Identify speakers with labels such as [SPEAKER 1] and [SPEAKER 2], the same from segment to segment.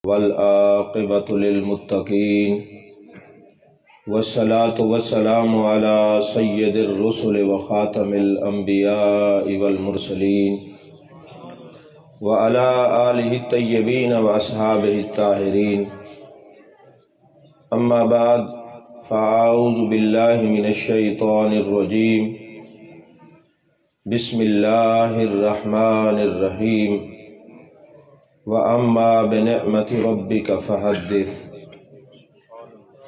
[SPEAKER 1] والعاقبة للمتقين والصلاة والسلام على سيد الرسل وخاتم الأنبياء والمرسلين وعلى آله الطيبين وأصحابه الطاهرين أما بعد فأعوذ بالله من الشيطان الرجيم بسم الله الرحمن الرحيم وَأَمَّا بِنِعْمَةِ رَبِّكَ فَحَدِّثْ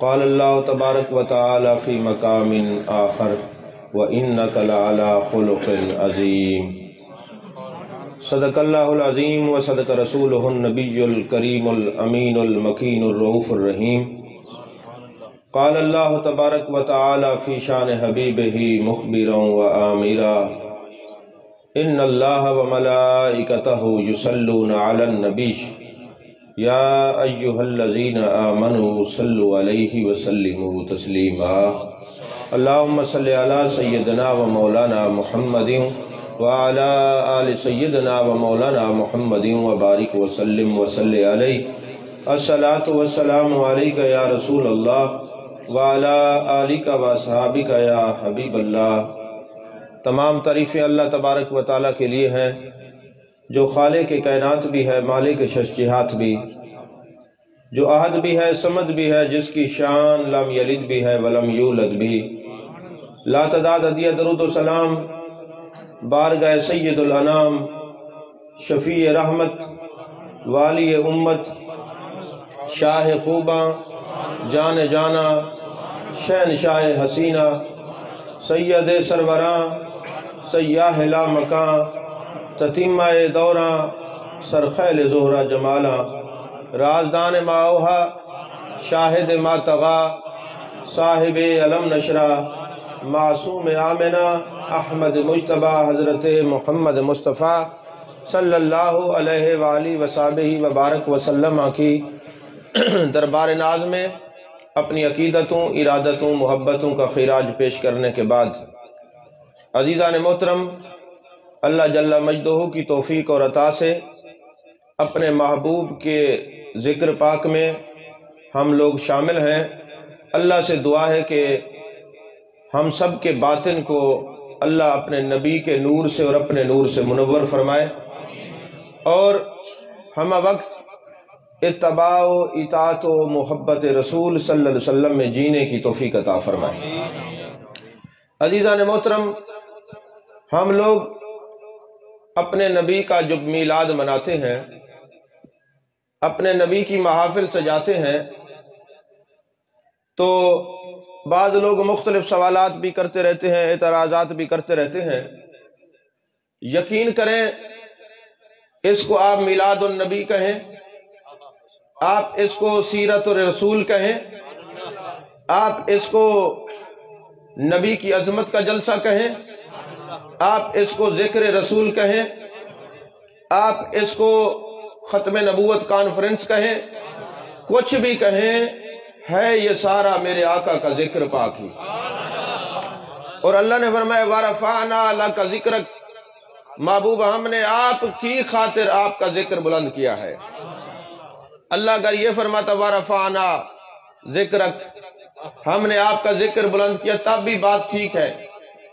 [SPEAKER 1] قال اللہ تبارک و تعالی فی مقام آخر وَإِنَّكَ لَعَلَى خُلُقٍ عظیم صدق اللہ العظیم وصدق رسولہ النبی الکریم الامین المکین الرؤوف الرحیم قال اللہ تبارک و تعالی فی شان حبیبہ مخبرا وآمرا ان اللہ وملائکتہ یصلون علی النبی یا ایہا الذین آمنوا صلوا علیہ وسلموا تسلیما اللہم صلی علی سیدنا و مولانا محمد وعلی آل سیدنا و مولانا محمد وبارک وسلم وصلی علیہ الصلاة والسلام علیکہ یا رسول اللہ وعلی آلکہ و صحابکہ یا حبیب اللہ۔ تمام تعریفیں اللہ تبارک و تعالیٰ کے لیے ہیں جو خالق کائنات بھی ہے، مالک شجاعت بھی، جو احد بھی ہے، صمد بھی ہے، جس کی شان لم یلد بھی ہے ولم یولد بھی۔ لا تعداد ہدیہ درود و سلام بارگاہ سید الانام شفیع رحمت والی امت شاہ خوباں جان جانا شہنشاہ حسینہ سید سروراں سیاہ لا مکان تتیمہ دوراں سرخیل زہرہ جمالا رازدان ماوہا شاہد ما تغا صاحب علم نشرہ معصوم آمنہ احمد مجتبہ حضرت محمد مصطفیٰ صلی اللہ علیہ وآلہ وصحبہ وبارک وسلم کی دربار ناز میں اپنی عقیدتوں، ارادتوں، محبتوں کا خراج پیش کرنے کے بعد عزیزان محترم، اللہ جل مجدہ کی توفیق اور عطا سے اپنے محبوب کے ذکر پاک میں ہم لوگ شامل ہیں۔ اللہ سے دعا ہے کہ ہم سب کے باطن کو اللہ اپنے نبی کے نور سے اور اپنے نور سے منور فرمائے اور ہم وقت اتباع و اطاعت و محبت رسول صلی اللہ علیہ وسلم میں جینے کی توفیق عطا فرمائے۔ عزیزان محترم، ہم لوگ اپنے نبی کا جب میلاد مناتے ہیں، اپنے نبی کی محافل سجاتے ہیں، تو بعض لوگ مختلف سوالات بھی کرتے رہتے ہیں، اعتراضات بھی کرتے رہتے ہیں۔ یقین کریں، اس کو آپ میلاد النبی کہیں، آپ اس کو سیرت الرسول کہیں، آپ اس کو نبی کی عظمت کا جلسہ کہیں، آپ اس کو ذکر رسول کہیں، آپ اس کو ختم نبوت کانفرنس کہیں، کچھ بھی کہیں، ہے یہ سارا میرے آقا کا ذکر پاک ہی۔ اور اللہ نے فرمایا وَرَفَعْنَا لَكَ ذِكْرَكَ، محبوب ہم نے آپ کی خاطر آپ کا ذکر بلند کیا ہے۔ اللہ اگر یہ فرماتا وَرَفَعْنَا ذِكْرَكَ، ہم نے آپ کا ذکر بلند کیا، تب بھی بات ٹھیک ہے،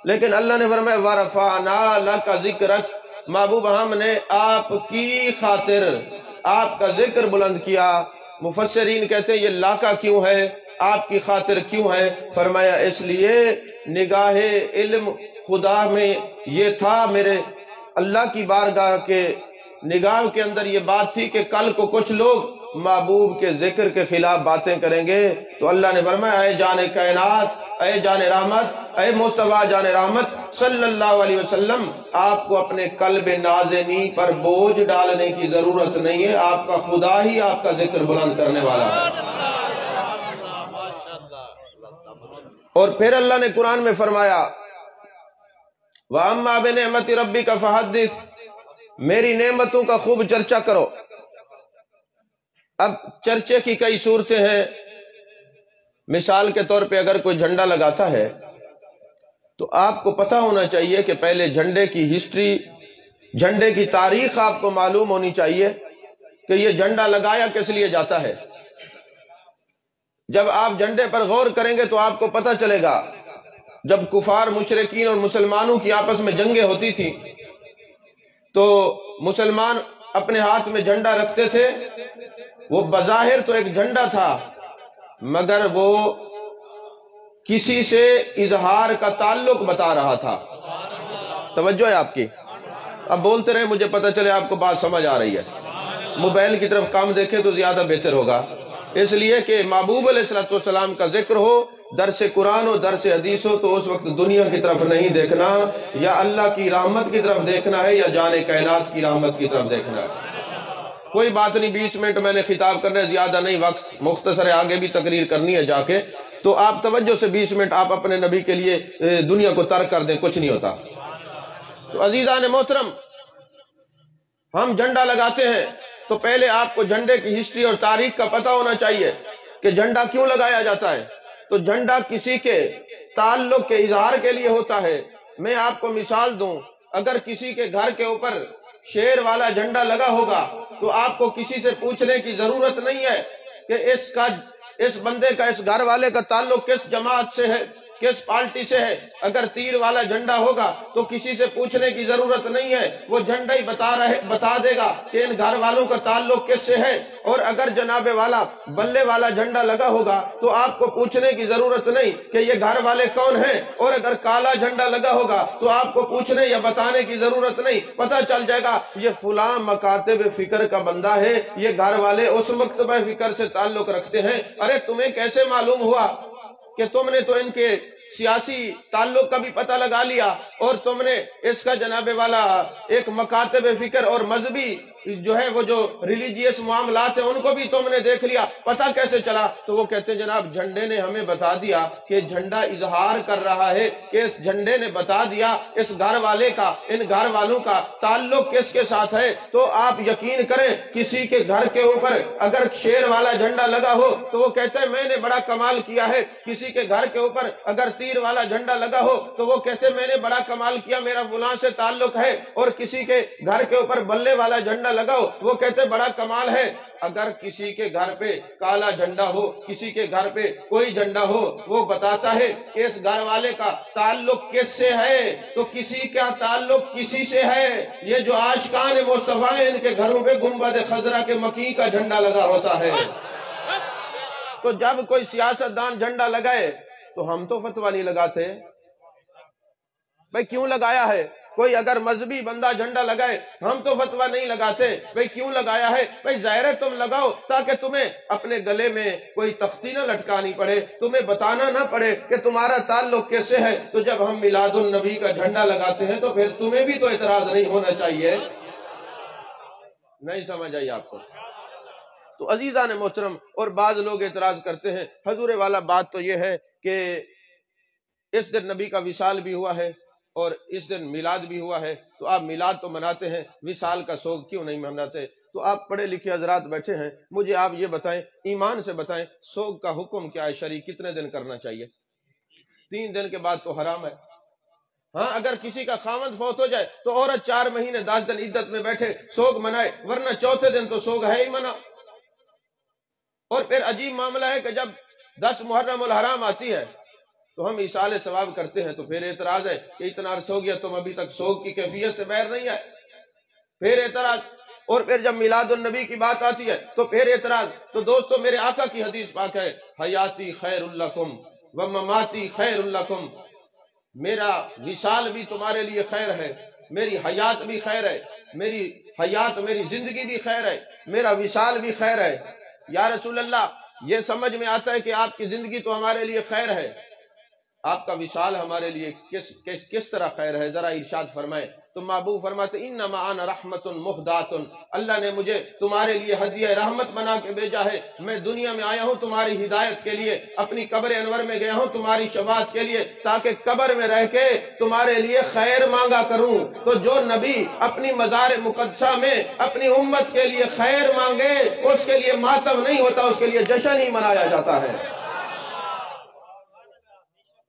[SPEAKER 1] لیکن اللہ نے فرمایا وَرَفَعْنَا لَكَ ذِكْرَكَ، محبوب ہم نے آپ کی خاطر آپ کا ذکر بلند کیا۔ مفسرین کہتے ہیں یہ لاکا کیوں ہے، آپ کی خاطر کیوں ہے؟ فرمایا اس لیے نگاہ علم خدا میں یہ تھا، میرے اللہ کی بارگاہ کے نگاہ کے اندر یہ بات تھی کہ کل کو کچھ لوگ محبوب کے ذکر کے خلاف باتیں کریں گے، تو اللہ نے فرمایا اے جان کائنات، اے جان رحمت، اے مصطفیٰ جان رحمت صلی اللہ علیہ وسلم، آپ کو اپنے قلب نازنی پر بوجھ ڈالنے کی ضرورت نہیں ہے، آپ کا خدا ہی آپ کا ذکر بلند کرنے والا ہے۔ اور پھر اللہ نے قرآن میں فرمایا وَأَمَّا بِنِعْمَةِ رَبِّكَ فَحَدِّثْ، میری نعمتوں کا خوب چرچا کرو۔ اب چرچے کی کئی صورتیں ہیں۔ مثال کے طور پہ اگر کوئی جھنڈا لگاتا ہے تو آپ کو پتہ ہونا چاہیے کہ پہلے جھنڈے کی ہسٹری، جھنڈے کی تاریخ آپ کو معلوم ہونی چاہیے کہ یہ جھنڈا لگایا کس لیے جاتا ہے۔ جب آپ جھنڈے پر غور کریں گے تو آپ کو پتہ چلے گا، جب کفار مشرکین اور مسلمانوں کی آپس میں جنگیں ہوتی تھی تو مسلمان اپنے ہاتھ میں جھنڈا رکھتے تھے، وہ بظاہر تو ایک جھنڈا تھا مگر وہ کسی سے اظہار کا تعلق بتا رہا تھا۔ توجہ ہے آپ کی؟ اب بولتے رہے، مجھے پتہ چلے آپ کو بات سمجھ آ رہی ہے۔ موبائل کی طرف کام دیکھیں تو زیادہ بہتر ہوگا، اس لیے کہ محبوب علیہ السلام کا ذکر ہو، درس قرآن ہو، درس حدیث ہو، تو اس وقت دنیا کی طرف نہیں دیکھنا، یا اللہ کی رحمت کی طرف دیکھنا ہے یا جان کائنات کی رحمت کی طرف دیکھنا ہے۔ کوئی بات نہیں، 20 منٹ میں نے خطاب کرنا ہے، زیادہ نہیں، وقت مختصر ہے، آگے بھی تقریر کرنی ہے جا کے، تو آپ توجہ سے 20 منٹ آپ اپنے نبی کے لیے دنیا کو ترک کر دیں، کچھ نہیں ہوتا۔ تو عزیزان محترم، ہم جھنڈا لگاتے ہیں تو پہلے آپ کو جھنڈے کی ہسٹری اور تاریخ کا پتہ ہونا چاہیے کہ جھنڈا کیوں لگایا جاتا ہے۔ تو جھنڈا کسی کے تعلق کے اظہار کے لیے ہوتا ہے۔ میں آپ کو مثال دوں، اگر کسی کے گھر کے اوپر شیر والا جھنڈا لگا ہوگا تو آپ کو کسی سے پوچھنے کی ضرورت نہیں ہے کہ اس بندے کا، اس گھر والے کا تعلق کس جماعت سے ہے، کس پارٹی سے ہے۔ اگر تیر والا جھنڈا ہوگا تو کسی سے پوچھنے کی ضرورت نہیں ہے، وہ جھنڈا ہی بتا دے گا کہ ان گھر والوں کا تعلق کس سے ہے۔ اور اگر جناب والا بلے والا جھنڈا لگا ہوگا تو آپ کو پوچھنے کی ضرورت نہیں کہ یہ گھر والے کون ہیں، اور اگر کالا جھنڈا لگا ہوگا تو آپ کو پوچھنے یا بتانے کی ضرورت نہیں، پتہ چل جائے گا یہ فلاں مکاتب فکر کا بندہ ہے، یہ گھر والے اس مکتبہ فکر سے تعلق رکھتے ہیں۔ ارے تمہیں کیسے معلوم ہوا کہ تم نے تو ان کے سیاسی تعلق کا بھی پتہ لگا لیا، اور تم نے اس کا جناب والا ایک مکاتب فکر اور مذہبی جو ہے وہ جو ریلیجیس معاملات ہیں ان کو بھی تم نے دیکھ لیا، پتہ کیسے چلا؟ تو وہ کہتے ہیں جناب جھنڈے نے ہمیں بتا دیا کہ جھنڈا اظہار کر رہا ہے، کہ اس جھنڈے نے بتا دیا اس گھر والے کا، ان گھر والوں کا تعلق کس کے ساتھ ہے۔ تو آپ یقین کریں، کسی کے گھر کے اوپر اگر شیر والا جھنڈا لگا ہو تو وہ کہتے ہیں میں نے بڑا کمال کیا ہے، کسی کے گھر کے اوپر اگر تیر والا جھنڈا لگا ہو تو وہ کہتے ہیں میں نے بڑا کمال کیا، میرا فلاں سے تعلق ہے، اور کسی کے گھر کے اوپر بلے والا جھنڈا لگا ہو وہ کہتے ہیں بڑا کمال ہے۔ اگر کسی کے گھر پہ کالا جھنڈا ہو، کسی کے گھر پہ کوئی جھنڈا ہو، وہ بتاتا ہے کہ اس گھر والے کا تعلق کس سے ہے، تو کسی کا تعلق کسی سے ہے۔ یہ جو عاشقان مصطفیٰ ہیں ان کے گھروں پہ گنبد خضرا کے مکی کا جھنڈا لگا ہوتا ہے۔ تو جب کوئی سیاستدان جھنڈا لگائے تو ہم تو فتویٰ نہیں لگاتے، بھئی کیوں لگایا ہے؟ کوئی اگر مذہبی بندہ جھنڈا لگائے ہم تو فتویٰ نہیں لگاتے، بھئی کیوں لگایا ہے؟ بھئی ظاہر ہے تم لگاؤ تاکہ تمہیں اپنے گلے میں کوئی تختی نہ لٹکانی پڑے، تمہیں بتانا نہ پڑے کہ تمہارا تعلق کیسے ہے۔ تو جب ہم میلاد النبی کا جھنڈا لگاتے ہیں تو پھر تمہیں بھی تو اعتراض نہیں ہونا چاہیے۔ نہیں سمجھ آئی آپ کو؟ تو عزیزان محترم، اور بعض لوگ اعتراض کرتے ہیں، حضور والا بات تو یہ ہے کہ اس دن نبی کا وصال بھی ہوا ہے اور اس دن میلاد بھی ہوا ہے، تو آپ میلاد تو مناتے ہیں، وصال کا سوگ کیوں نہیں مناتے؟ تو آپ پڑھے لکھے حضرات بیٹھے ہیں، مجھے آپ یہ بتائیں، ایمان سے بتائیں، سوگ کا حکم کیا ہے شرعی؟ کتنے دن کرنا چاہیے؟ 3 دن کے بعد تو حرام ہے۔ ہاں اگر کسی کا خاوند فوت ہو جائے تو عورت 4 مہینے 10 دن عدت میں بیٹھے سوگ منائے، ورنہ چوتھے دن تو سوگ ہے ہی منع۔ اور پھر عجیب معاملہ ہے کہ جب 10 محرم الحرام آتی ہے تو ہم ایصال ثواب کرتے ہیں، تو پھر اعتراض ہے کہ اتنا عرصہ ہو گیا تم ابھی تک سوگ کی کیفیت سے باہر نہیں آئے، پھر اعتراض۔ اور پھر جب میلاد النبی کی بات آتی ہے تو پھر اعتراض۔ تو دوستو میرے آقا کی حدیث پاک ہے، حیاتی خیر لکم و مماتی خیر لکم، میرا وصال بھی تمہارے لیے خیر ہے، میری حیات بھی خیر ہے، میری حیات میری زندگی بھی خیر ہے، میرا وصال بھی خیر ہے۔ یا رسول اللہ یہ سمجھ میں آتا ہے کہ آپ کی زندگی تو ہمارے لیے خیر ہے، آپ کا وصال ہمارے لیے کس طرح خیر ہے؟ ذرا ارشاد فرمائیں۔ تو محبوب فرماتے انما انا رحمت مہدات، اللہ نے مجھے تمہارے لیے ہدیہ رحمت بنا کے بھیجا ہے، میں دنیا میں آیا ہوں تمہاری ہدایت کے لیے، اپنی قبر انور میں گیا ہوں تمہاری شفاعت کے لیے، تاکہ قبر میں رہ کے تمہارے لیے خیر مانگا کروں۔ تو جو نبی اپنی مزار مقدسہ میں اپنی امت کے لیے خیر مانگے اس کے لیے ماتم نہیں ہوتا، اس کے لیے جشن ہی منایا جاتا ہے۔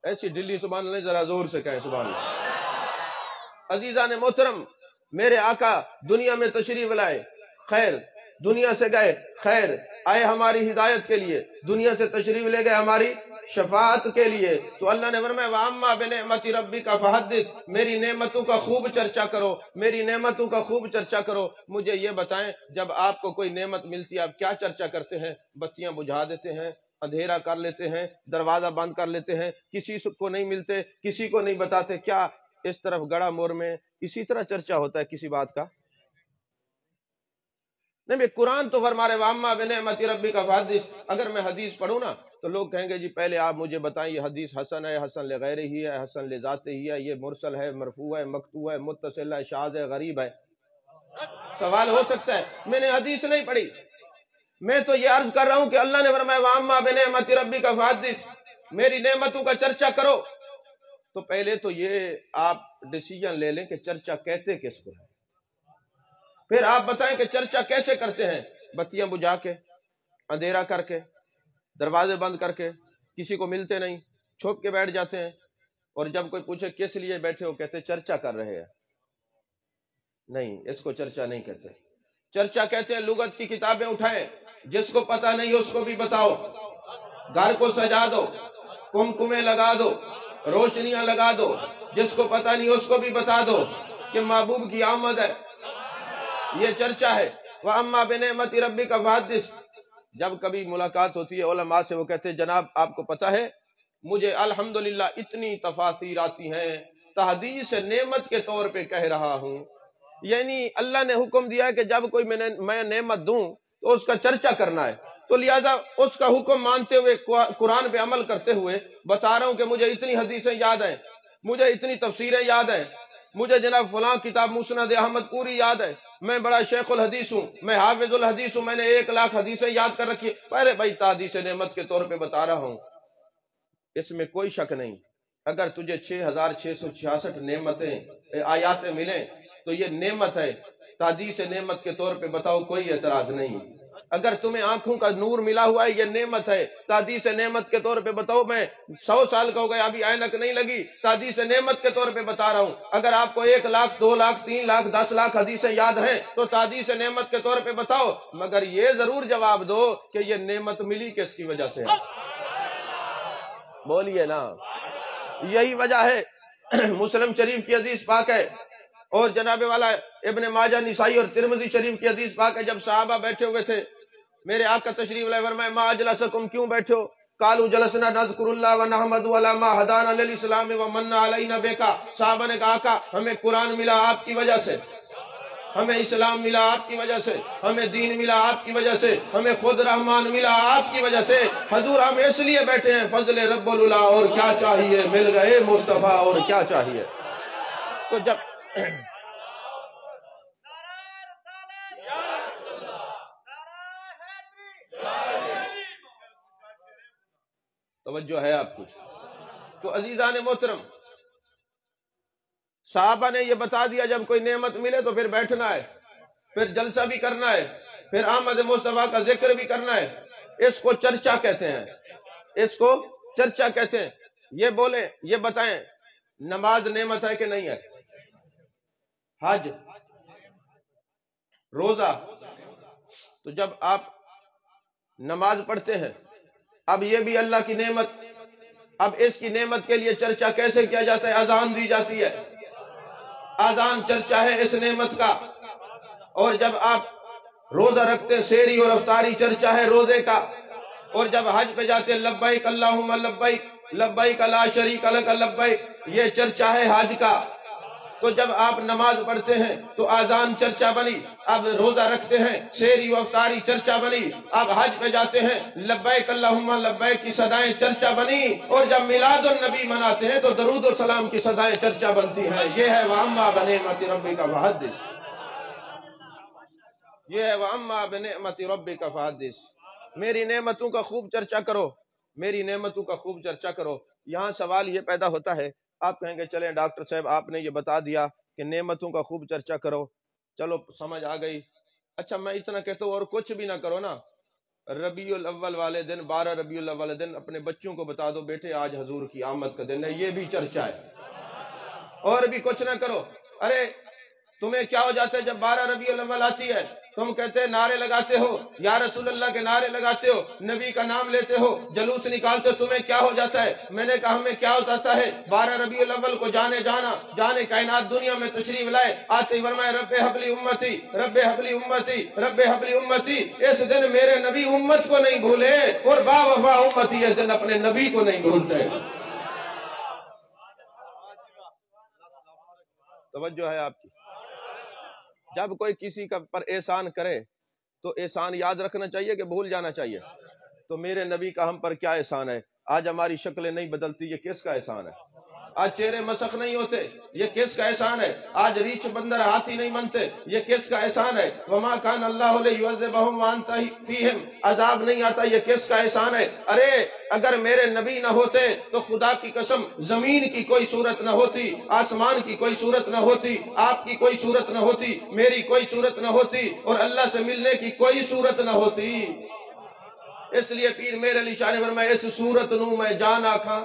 [SPEAKER 1] ایسی ڈلی سبحان اللہ، ذرا زور سے کہیں سبحان اللہ۔ عزیزان محترم، میرے آقا دنیا میں تشریف لائے، خیر دنیا سے گئے خیر آئے ہماری ہدایت کے لیے، دنیا سے تشریف لے گئے ہماری شفاعت کے لیے۔ تو اللہ نے فرمایا وَأَمَّا بِنِعْمَةِ رَبِّكَ فَحَدِّثْ، میری نعمتوں کا خوب چرچا کرو، میری نعمتوں کا خوب چرچا کرو۔ مجھے یہ بتائیں جب آپ کو کوئی نعمت ملتی ہے آپ کیا چرچا کرتے ہیں؟ بتیاں بجھا دیتے ہیں، اندھیرا کر لیتے ہیں، دروازہ بند کر لیتے ہیں، کسی کو نہیں ملتے، کسی کو نہیں بتاتے۔ کیا اس طرف گڑا مور میں اسی طرح چرچا ہوتا ہے کسی بات کا؟ نہیں بھئی قرآن تو فرما رہے وَأَمَّا بِنِعْمَةِ رَبِّكَ فَحَدِّثْ۔ اگر میں حدیث پڑھوں نا تو لوگ کہیں گے جی پہلے آپ مجھے بتائیں یہ حدیث حسن ہے، حسن لغیر ہی ہے، حسن لذات ہی ہے، یہ مرسل ہے، مرفوع ہے، مقطوع ہے، متصل ہے، شاذ ہے، غریب ہے۔ سوال ہو سکتا ہے میں نے حدیث نہیں پڑھی، میں تو یہ عرض کر رہا ہوں کہ اللہ نے فرمایا وَأَمَّا بِنِعْمَةِ رَبِّكَ فَحَدِّثْ، میری نعمتوں کا چرچا کرو۔ تو پہلے تو یہ آپ ڈیسیجن لے لیں کہ چرچا کہتے کس کو ہے، پھر آپ بتائیں کہ چرچا کیسے کرتے ہیں؟ بتیاں بجھا کے، اندھیرا کر کے، دروازے بند کر کے، کسی کو ملتے نہیں، چھپ کے بیٹھ جاتے ہیں، اور جب کوئی پوچھے کس لیے بیٹھے ہو کہتے چرچا کر رہے ہیں۔ نہیں، اس کو چرچا نہیں کہتے۔ چرچا کہتے ہیں لغت کی کتابیں اٹھائیں، جس کو پتہ نہیں اس کو بھی بتاؤ، گھر کو سجا دو، کمکمے لگا دو، روشنیاں لگا دو، جس کو پتہ نہیں اس کو بھی بتا دو کہ محبوب کی آمد ہے۔ یہ چرچا ہے۔ وَأَمَّا بِنِعْمَةِ رَبِّكَ فَحَدِّثْ۔ جب کبھی ملاقات ہوتی ہے علماء سے، وہ کہتے ہیں جناب آپ کو پتہ ہے مجھے الحمدللہ اتنی تفاسیر آتی ہیں، تحدیث نعمت کے طور پہ کہہ رہا ہوں۔ یعنی اللہ نے حکم دیا کہ جب کوئی میں نعمت دوں تو اس کا چرچا کرنا ہے، تو لہذا اس کا حکم مانتے ہوئے قرآن پہ عمل کرتے ہوئے بتا رہا ہوں کہ مجھے اتنی حدیثیں یاد ہیں، مجھے اتنی تفسیریں یاد ہیں، مجھے جناب فلاں کتاب مسند احمد پوری یاد ہے، میں بڑا شیخ الحدیث ہوں، میں حافظ الحدیث ہوں، میں نے 1,00,000 حدیثیں یاد کر رکھی۔ پہلے بھائی تحدیث نعمت کے طور پہ بتا رہا ہوں، اس میں کوئی شک نہیں۔ اگر تجھے 6,666 نعمتیں آیاتیں ملیں تو یہ نعمت ہے، تحدیث نعمت کے طور پہ بتاؤ، کوئی اعتراض نہیں۔ اگر تمہیں آنکھوں کا نور ملا ہوا ہے یہ نعمت ہے، تحدیث نعمت کے طور پہ بتاؤ۔ میں 100 سال کا ہو گیا ابھی اینک نہیں لگی، تحدیث نعمت کے طور پہ بتا رہا ہوں۔ اگر آپ کو 1,00,000 2,00,000 3,00,000 10,00,000 حدیثیں یاد ہیں تو تحدیث نعمت کے طور پہ بتاؤ، مگر یہ ضرور جواب دو کہ یہ نعمت ملی کس کی وجہ سے ہے؟ بولیے نا۔ یہی وجہ ہے مسلم شریف کی حدیث پاک ہے، اور جناب والا ابن ماجہ نسائی اور ترمذی شریف کی حدیث پاک ہے، جب صحابہ بیٹھے ہوئے تھے میرے آقا تشریف لائے، فرمایا ما اجلسکم، کیوں بیٹھے ہو؟ قالوا جلسنا نذکر اللہ ونحمد علی ما ہدانا للاسلام ومن علینا بکا۔ صحابہ نے کہا آقا ہمیں قرآن ملا آپ کی وجہ سے، ہمیں اسلام ملا آپ کی وجہ سے، ہمیں دین ملا آپ کی وجہ سے، ہمیں خود رحمان ملا آپ کی وجہ سے، حضور ہم اس لیے بیٹھے ہیں فضل رب اللہ، اور کیا چاہیے، مل گئے مصطفیٰ، اور کیا چاہیے۔ تو جب توجہ ہے آپ کو، تو عزیزان محترم صحابہ نے یہ بتا دیا جب کوئی نعمت ملے تو پھر بیٹھنا ہے، پھر جلسہ بھی کرنا ہے، پھر آمد مصطفیٰ کا ذکر بھی کرنا ہے۔ اس کو چرچا کہتے ہیں، اس کو چرچا کہتے ہیں۔ یہ بولیں، یہ بتائیں نماز نعمت ہے کہ نہیں ہے؟ حج، روزہ، تو جب آپ نماز پڑھتے ہیں اب یہ بھی اللہ کی نعمت، اب اس کی نعمت کے لیے چرچا کیسے کیا جاتا ہے؟ اذان دی جاتی ہے، اذان چرچا ہے اس نعمت کا۔ اور جب آپ روزہ رکھتے ہیں سحری اور افطاری چرچا ہے روزے کا۔ اور جب حج پہ جاتے ہیں لبیک اللہم لبیک لبیک لا شریک لک لبیک، یہ چرچا ہے حج کا۔ تو جب آپ نماز پڑھتے ہیں تو اذان چرچا بنی، اب روزہ رکھتے ہیں سحری و افطاری چرچا بنی، اب حج پہ جاتے ہیں لبیک اللہم لبیک کی صدائیں چرچا بنی، اور جب میلاد النبی مناتے ہیں تو درود و سلام کی صدائیں چرچا بنتی ہیں۔ یہ ہے وَأَمَّا بِنِعْمَةِ رَبِّكَ فَحَدِّثْ، یہ ہے وَأَمَّا بِنِعْمَةِ رَبِّكَ فَحَدِّثْ، میری نعمتوں کا خوب چرچا کرو، میری نعمتوں کا خوب چرچا کرو۔ یہاں سوال یہ پیدا ہوتا ہے، آپ کہیں گے چلیں ڈاکٹر صاحب آپ نے یہ بتا دیا کہ نعمتوں کا خوب چرچا کرو، چلو سمجھ آ گئی۔ اچھا میں اتنا کہتا ہوں اور کچھ بھی نہ کرو نا، ربیع الاول والے دن 12 ربیع الاول والے دن اپنے بچوں کو بتا دو بیٹے آج حضور کی آمد کا دن ہے، یہ بھی چرچا ہے۔ اور بھی کچھ نہ کرو، ارے تمہیں کیا ہو جاتا ہے جب 12 ربیع الاول آتی ہے؟ تم کہتے ہیں نعرے لگاتے ہو، یا رسول اللہ کے نعرے لگاتے ہو، نبی کا نام لیتے ہو، جلوس نکالتے ہو، تمہیں کیا ہو جاتا ہے؟ میں نے کہا ہمیں کیا ہو جاتا ہے؟ 12 ربیع الاول کو جانے کائنات دنیا میں تشریف لائے، آتے ہی فرمائے رب حبلی امتی، رب حبلی امتی، رب حبلی امتی۔ اس دن میرے نبی امت کو نہیں بھولے، اور با وفا امتی اس دن اپنے نبی کو نہیں بھولتے۔ توجہ ہے آپ کی؟ جب کوئی کسی کا پر احسان کرے تو احسان یاد رکھنا چاہیے کہ بھول جانا چاہیے؟ تو میرے نبی کا ہم پر کیا احسان ہے؟ آج ہماری شکلیں نہیں بدلتی، یہ کس کا احسان ہے؟ آج چہرے مسخ نہیں ہوتے، یہ کس کا احسان ہے؟ آج ریچھ بندر ہاتھی نہیں بنتے، یہ کس کا احسان ہے؟ وما کان اللہ لیعذبہم وانت فیہم، عذاب نہیں آتا، یہ کس کا احسان ہے؟ ارے اگر میرے نبی نہ ہوتے تو خدا کی قسم زمین کی کوئی صورت نہ ہوتی، آسمان کی کوئی صورت نہ ہوتی، آپ کی کوئی صورت نہ ہوتی، میری کوئی صورت نہ ہوتی، اور اللہ سے ملنے کی کوئی صورت نہ ہوتی۔ اس لیے پیر میرے علی شاہ نے فرمایا اس صورت نو میں جان آکھاں،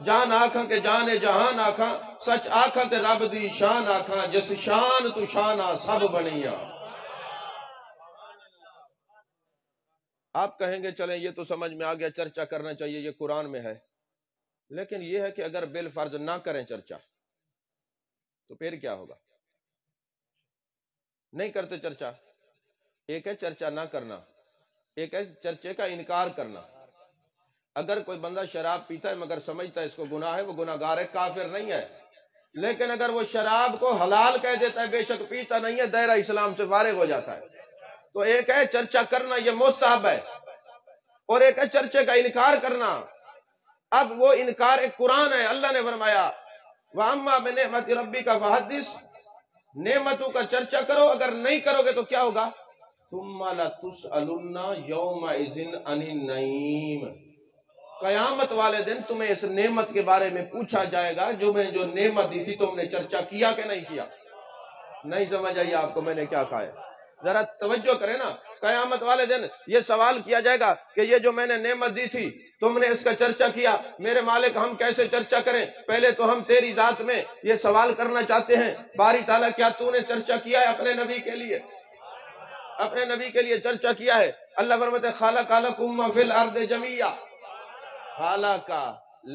[SPEAKER 1] جان آکھاں کہ جان جہان آکھاں، سچ آکھاں کہ رب دی شان آکھاں، جس شان تو شانہ سب بنیاں۔ آپ کہیں گے چلیں یہ تو سمجھ میں آگیا، چرچا کرنا چاہیے، یہ قرآن میں ہے، لیکن یہ ہے کہ اگر بالفرض نہ کریں چرچا تو پھر کیا ہوگا؟ نہیں کرتے چرچا، ایک ہے چرچا نہ کرنا، ایک ہے چرچے کا انکار کرنا۔ اگر کوئی بندہ شراب پیتا ہے مگر سمجھتا ہے اس کو گناہ ہے، وہ گناہگار ہے، کافر نہیں ہے۔ لیکن اگر وہ شراب کو حلال کہہ دیتا ہے، بے شک پیتا نہیں ہے، دائرہ اسلام سے فارغ ہو جاتا ہے۔ تو ایک ہے چرچا کرنا، یہ مستحب ہے، اور ایک ہے چرچے کا انکار کرنا۔ اب وہ انکار ایک قرآن ہے، اللہ نے فرمایا وَأَمَّا بِنِعْمَةِ رَبِّكَ فَحَدِّثْ، نعمتوں کا چرچا کرو، اگر نہیں کرو گے تو کیا ہوگا؟ ثُمَّ لَتُسْأَلُنَّ يَوْمَئِذٍ عَنِ النَّعِيمِ، قیامت والے دن تمہیں اس نعمت کے بارے میں پوچھا جائے گا جو میں جو نعمت دی تھی، تم نے چرچا کیا کہ نہیں کیا؟ نہیں سمجھ آئی آپ کو میں نے کیا کہا ہے؟ ذرا توجہ کریں نا، قیامت والے دن یہ سوال کیا جائے گا کہ یہ جو میں نے نعمت دی تھی تم نے اس کا چرچا کیا، میرے مالک ہم کیسے چرچا کریں؟ پہلے تو ہم تیری ذات میں یہ سوال کرنا چاہتے ہیں، باری تعالیٰ کیا تو نے چرچا کیا ہے اپنے نبی کے لیے؟ اپنے نبی کے لیے چرچا کیا ہے؟ اللہ فرماتے خالق لکم ما فی الارض جمیعا، خالق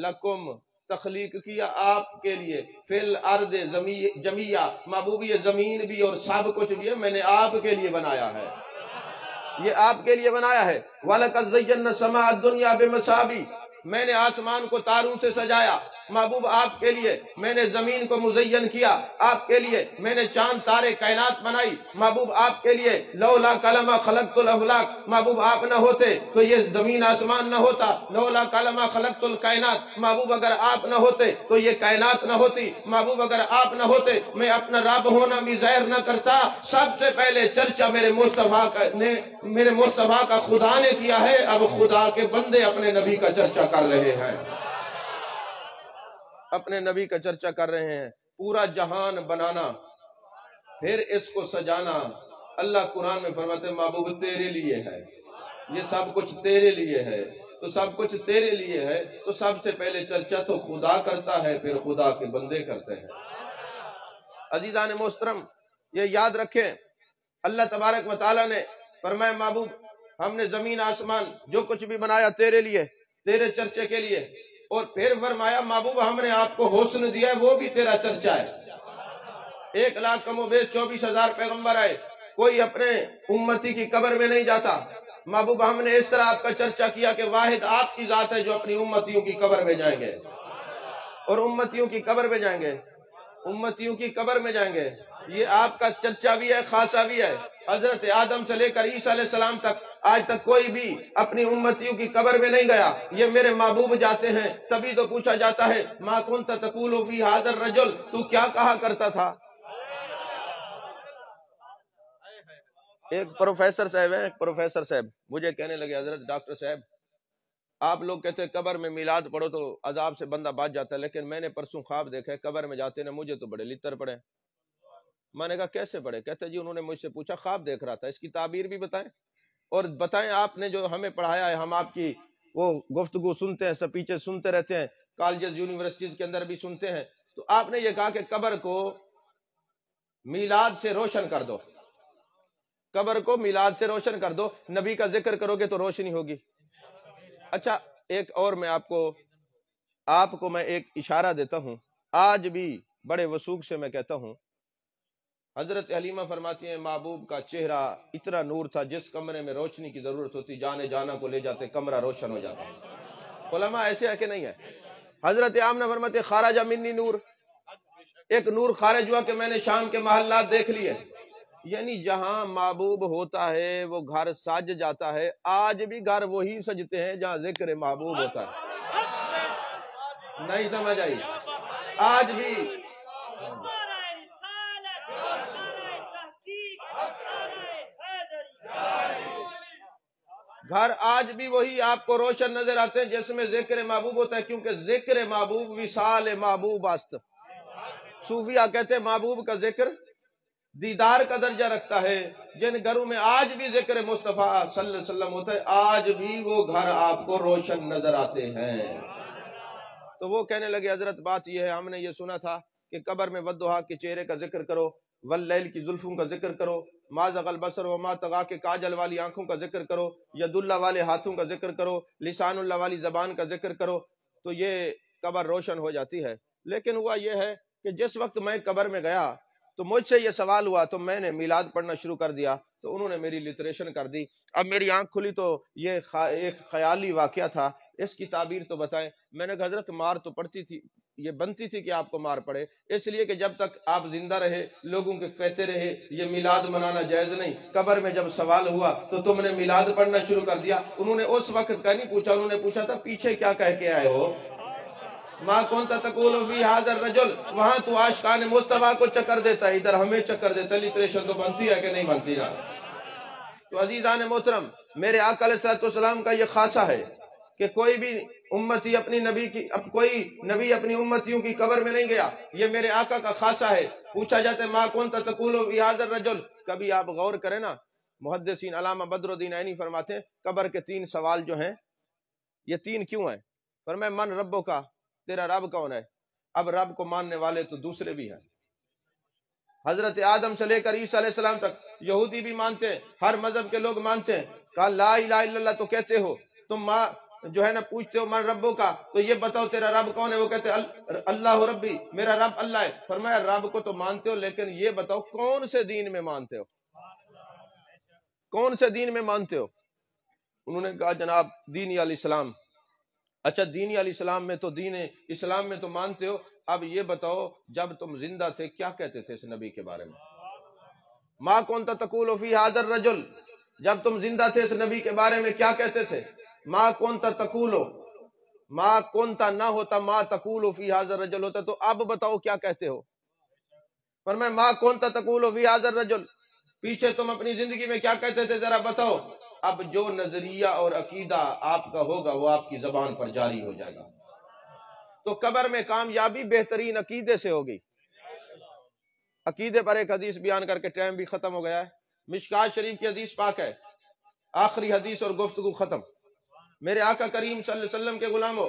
[SPEAKER 1] لکم تخلیق کیا آپ کے لیے، فی الارض جمیعا، محبوب یہ زمین بھی اور سب کچھ بھی ہے میں نے آپ کے لیے بنایا ہے، یہ آپ کے لیے بنایا ہے۔ وَلَقَدْ زَيَّنَّا السَّمَاءَ الدُّنْيَا بِمَصَابِيحَ، میں نے آسمان کو تاروں سے سجایا محبوب آپ کے لیے، میں نے زمین کو مزین کیا آپ کے لیے، میں نے چاند تارے کائنات بنائی محبوب آپ کے لیے۔ لولا کلمہ خلقت الافلاق، محبوب آپ نہ ہوتے تو یہ زمین آسمان نہ ہوتا۔ لولا کلمہ خلقت الکائنات، محبوب اگر آپ نہ ہوتے تو یہ کائنات نہ ہوتی۔ محبوب اگر آپ نہ ہوتے میں اپنا رب ہونا بھی ظاہر نہ کرتا۔ سب سے پہلے چرچا میرے مصطفیٰ کا خدا نے کیا ہے، اب خدا کے بندے اپنے نبی کا چرچا کر رہے ہیں، اپنے نبی کا چرچا کر رہے ہیں۔ پورا جہان بنانا پھر اس کو سجانا، اللہ قرآن میں فرماتے ہیں محبوب تیرے لیے ہے، یہ سب کچھ تیرے لیے ہے، تو سب کچھ تیرے لیے ہے تو سب سے پہلے چرچا تو خدا کرتا ہے، پھر خدا کے بندے کرتے ہیں۔ عزیزان محترم یہ یاد رکھیں، اللہ تبارک و تعالیٰ نے فرمایا محبوب ہم نے زمین آسمان جو کچھ بھی بنایا تیرے لیے، تیرے چرچے کے لیے، اور پھر فرمایا محبوب ہم نے آپ کو حسن دیا ہے وہ بھی تیرا چرچا ہے۔ 1 لاکھ کم و بیش 24,000 پیغمبر آئے، کوئی اپنے امتی کی قبر میں نہیں جاتا۔ محبوب ہم نے اس طرح آپ کا چرچا کیا کہ واحد آپ کی ذات ہے جو اپنی امتیوں کی قبر میں جائیں گے، اور امتیوں کی قبر میں جائیں گے، امتیوں کی قبر میں جائیں گے۔ یہ آپ کا چرچا بھی ہے، خاصہ بھی ہے۔ حضرت آدم سے لے کر عیسیٰ علیہ السلام تک آج تک کوئی بھی اپنی امتیوں کی قبر میں نہیں گیا، یہ میرے محبوب جاتے ہیں۔ تبھی تو پوچھا جاتا ہے ما کنت تقول فی ھذا الرجل، تو کیا کہا کرتا تھا؟ ایک پروفیسر صاحب ہیں، ایک پروفیسر صاحب مجھے کہنے لگے حضرت ڈاکٹر صاحب آپ لوگ کہتے ہیں قبر میں میلاد پڑھو تو عذاب سے بندہ بچ جاتا ہے، لیکن میں نے پرسوں خواب دیکھا ہے قبر میں جاتے ہیں مجھے تو بڑے لتر پڑے۔ میں نے کہا کیسے پڑے؟ کہتے جی انہوں نے مجھ سے پوچھا خواب دیکھ رہا تھا، اس کی تعبیر بھی بتائیں، اور بتائیں آپ نے جو ہمیں پڑھایا ہے، ہم آپ کی وہ گفتگو سنتے ہیں، سپیچیں سنتے رہتے ہیں، کالجز یونیورسٹیز کے اندر بھی سنتے ہیں، تو آپ نے یہ کہا کہ قبر کو میلاد سے روشن کر دو، قبر کو میلاد سے روشن کر دو، نبی کا ذکر کرو گے تو روشنی ہوگی۔ اچھا ایک اور میں آپ کو میں ایک اشارہ دیتا ہوں، آج بھی بڑے وثوق سے میں کہتا ہوں، حضرت حلیمہ فرماتی ہیں محبوب کا چہرہ اتنا نور تھا جس کمرے میں روشنی کی ضرورت ہوتی جانے جانا کو لے جاتے کمرہ روشن ہو جاتا۔ علماء ایسے ہے کہ نہیں ہے؟ حضرت آمنہ فرماتے خارج منی نور، ایک نور خارج ہوا کہ میں نے شام کے محلات دیکھ لیے، یعنی جہاں محبوب ہوتا ہے وہ گھر سج جاتا ہے۔ آج بھی گھر وہی سجتے ہیں جہاں ذکر محبوب ہوتا ہے، نہیں سمجھ آئی؟ آج بھی گھر آج بھی وہی آپ کو روشن نظر آتے ہیں جس میں ذکر محبوب ہوتا ہے، کیونکہ ذکر محبوب وصال محبوب است۔ صوفیہ کہتے ہیں محبوب کا ذکر دیدار کا درجہ رکھتا ہے۔ جن گھروں میں آج بھی ذکر مصطفیٰ صلی اللہ علیہ وسلم ہوتا ہے آج بھی وہ گھر آپ کو روشن نظر آتے ہیں۔ تو وہ کہنے لگے حضرت بات یہ ہے، ہم نے یہ سنا تھا کہ قبر میں والضحیٰ کے چہرے کا ذکر کرو، واللیل کی زلفوں کا ذکر کرو، ما زغ البصر وما طغیٰ کے کاجل والی آنکھوں کا ذکر کرو، ید اللہ والے ہاتھوں کا ذکر کرو، لسان اللہ والی زبان کا ذکر کرو، تو یہ قبر روشن ہو جاتی ہے۔ لیکن ہوا یہ ہے کہ جس وقت میں قبر میں گیا تو مجھ سے یہ سوال ہوا تو میں نے میلاد پڑھنا شروع کر دیا، تو انہوں نے میری لٹریشن کر دی۔ اب میری آنکھ کھلی تو یہ ایک خیالی واقعہ تھا، اس کی تعبیر تو بتائیں۔ میں نے کہا حضرت مار تو پڑتی تھی، یہ بنتی تھی کہ آپ کو مار پڑے، اس لیے کہ جب تک آپ زندہ رہے لوگوں کے کہتے رہے یہ میلاد منانا جائز نہیں، قبر میں جب سوال ہوا تو تم نے میلاد پڑھنا شروع کر دیا۔ انہوں نے اس وقت کا نہیں پوچھا، انہوں نے پوچھا تھا پیچھے کیا کہہ کے آئے ہو، ما کنت تقول فی ھذا الرجل، وہاں تو عاشقان مصطفیٰ کو چکر دیتا ہے، ادھر ہمیں چکر دیتا ہے۔ لٹریشن تو بنتی ہے کہ نہیں بنتی نا؟ تو عزیزان محترم، میرے آقا علیہ السلام کا یہ خاصہ ہے کہ کوئی بھی امتی کوئی نبی اپنی امتیوں کی قبر میں نہیں گیا، یہ میرے آقا کا خاصہ ہے۔ پوچھا جاتا ہے ما کنت تقول فی ھذا الرجل، کبھی آپ غور کریں نا، محدثین علامہ بدر الدین عینی فرماتے ہیں قبر کے 3 سوال جو ہیں یہ 3 کیوں ہیں؟ فرمایا من ربوں کا، تیرا رب کون ہے؟ اب رب کو ماننے والے تو دوسرے بھی ہیں، حضرت آدم سے لے کر عیسیٰ علیہ السلام تک، یہودی بھی مانتے ہیں، ہر مذہب کے لوگ مانتے ہیں۔ کہا لا الہ الا اللہ تو کہتے ہو تم، جو ہے نا پوچھتے ہو من ربوں کا، تو یہ بتاؤ تیرا رب کون ہے؟ وہ کہتے ہیں اللہ ربی، میرا رب اللہ ہے۔ فرمایا رب کو تو مانتے ہو لیکن یہ بتاؤ کون سے دین میں مانتے ہو، کون سے دین میں مانتے ہو؟ انہوں نے کہا جناب دین الاسلام۔ اچھا دین الاسلام میں تو دین اسلام میں تو مانتے ہو، اب یہ بتاؤ جب تم زندہ تھے کیا کہتے تھے اس نبی کے بارے میں؟ ما کنت تقول فی ھذا الرجل، جب تم زندہ تھے اس نبی کے بارے میں کیا کہتے تھے؟ ما کنت تقول، ما کنت نہ ہوتا ما تقول فی ھذا الرجل ہوتا، تو اب بتاؤ کیا کہتے ہو؟ فرمایا ما کنت تقول فی ھذا الرجل، پیچھے تم اپنی زندگی میں کیا کہتے تھے ذرا بتاؤ۔ اب جو نظریہ اور عقیدہ آپ کا ہوگا وہ آپ کی زبان پر جاری ہو جائے گا۔ تو قبر میں کامیابی بہترین عقیدے سے ہوگی۔ عقیدے پر ایک حدیث بیان کر کے ٹائم بھی ختم ہو گیا ہے، مشکات شریف کی حدیث پاک ہے، آخری حدیث اور گفتگو ختم۔ میرے آقا کریم صلی اللہ علیہ وسلم کے غلاموں،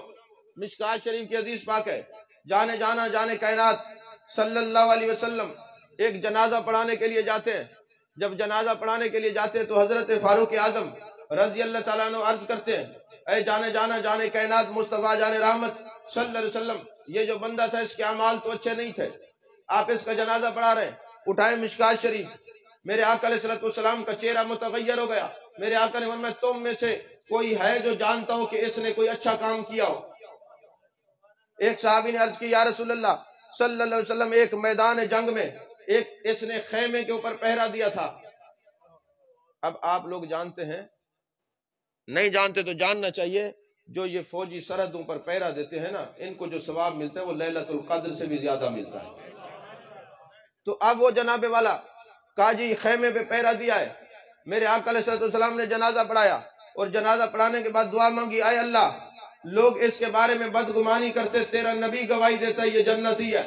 [SPEAKER 1] مشکات شریف کی حدیث پاک ہے، جانے جانا جانے کائنات صلی اللہ علیہ وسلم ایک جنازہ پڑھانے کے لیے جاتے ہیں۔ جب جنازہ پڑھانے کے لیے جاتے ہیں تو حضرت فاروق اعظم رضی اللہ تعالیٰ عنہ عرض کرتے ہیں اے جانے جانا جانے کائنات مصطفیٰ جان رحمت صلی اللہ علیہ وسلم، یہ جو بندہ تھا اس کے اعمال تو اچھے نہیں تھے، آپ اس کا جنازہ پڑھا رہے ہیں، اٹھائیں مشکات شریف۔ میرے آقا علیہ السلام کا چہرہ متغیر ہو گیا۔ میرے آقا نے فرمایا تم میں سے کوئی ہے جو جانتا ہو کہ اس نے کوئی اچھا کام کیا ہو؟ ایک صحابی نے عرض کی یا رسول اللہ صلی اللہ علیہ وسلم، ایک میدان جنگ میں اس نے خیمے کے اوپر پہرا دیا تھا۔ اب آپ لوگ جانتے ہیں، نہیں جانتے تو جاننا چاہیے، جو یہ فوجی سرحدوں پر پہرا دیتے ہیں نا، ان کو جو ثواب ملتا ہے وہ لیلۃ القدر سے بھی زیادہ ملتا ہے۔ تو اب وہ جناب والا کہا جی خیمے پہ پہرا دیا ہے، میرے آقا علیہ السلام نے جنازہ پڑھایا اور جنازہ پڑھانے کے بعد دعا مانگی، اے اللہ لوگ اس کے بارے میں بدگمانی کرتے، تیرا نبی گواہی دیتا ہے یہ جنتی ہے،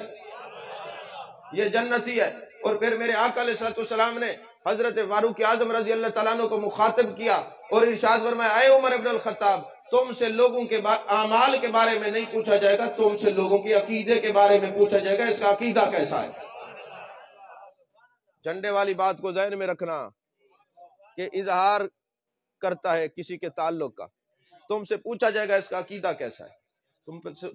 [SPEAKER 1] یہ جنتی ہے۔ اور پھر میرے آقا علیہ السلام نے حضرت فاروق اعظم رضی اللہ تعالیٰ عنہ کو مخاطب کیا اور ارشاد فرمایا اے عمر ابن الخطاب، تم سے لوگوں کے اعمال کے بارے میں نہیں پوچھا جائے گا، تم سے لوگوں کے عقیدے کے بارے میں پوچھا جائے گا، اس کا عقیدہ کیسا ہے۔ جھنڈے والی بات کو ذہن میں رکھنا کہ اظہار کرتا ہے کسی کے تعلق کا، تم سے پوچھا جائے گا اس کا عقیدہ کیسا ہے،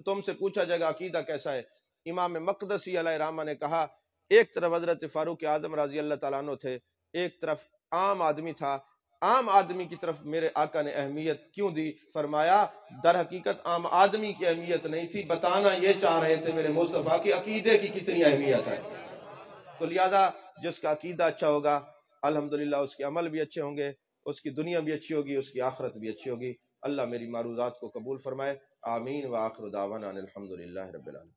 [SPEAKER 1] تم سے پوچھا جائے گا عقیدہ کیسا ہے۔ امام مقدسی علیہ رحمہ نے کہا ایک طرف حضرت فاروق اعظم رضی اللہ تعالیٰ عنہ تھے، ایک طرف عام آدمی تھا، عام آدمی کی طرف میرے آقا نے اہمیت کیوں دی؟ فرمایا در حقیقت عام آدمی کی اہمیت نہیں تھی، بتانا یہ چاہ رہے تھے میرے مصطفیٰ کی عقیدے کی کتنی اہمیت ہے۔ تو لہذا جس کا عقیدہ اچھا ہوگا الحمدللہ اس کے عمل بھی اچھے ہوں گے، اس کی دنیا بھی اچھی ہوگی، اس کی آخرت بھی اچھی ہوگی۔ اللہ میری معروضات کو قبول فرمائے، آمین، وآخر دعوانا الحمدللہ رب العالمین۔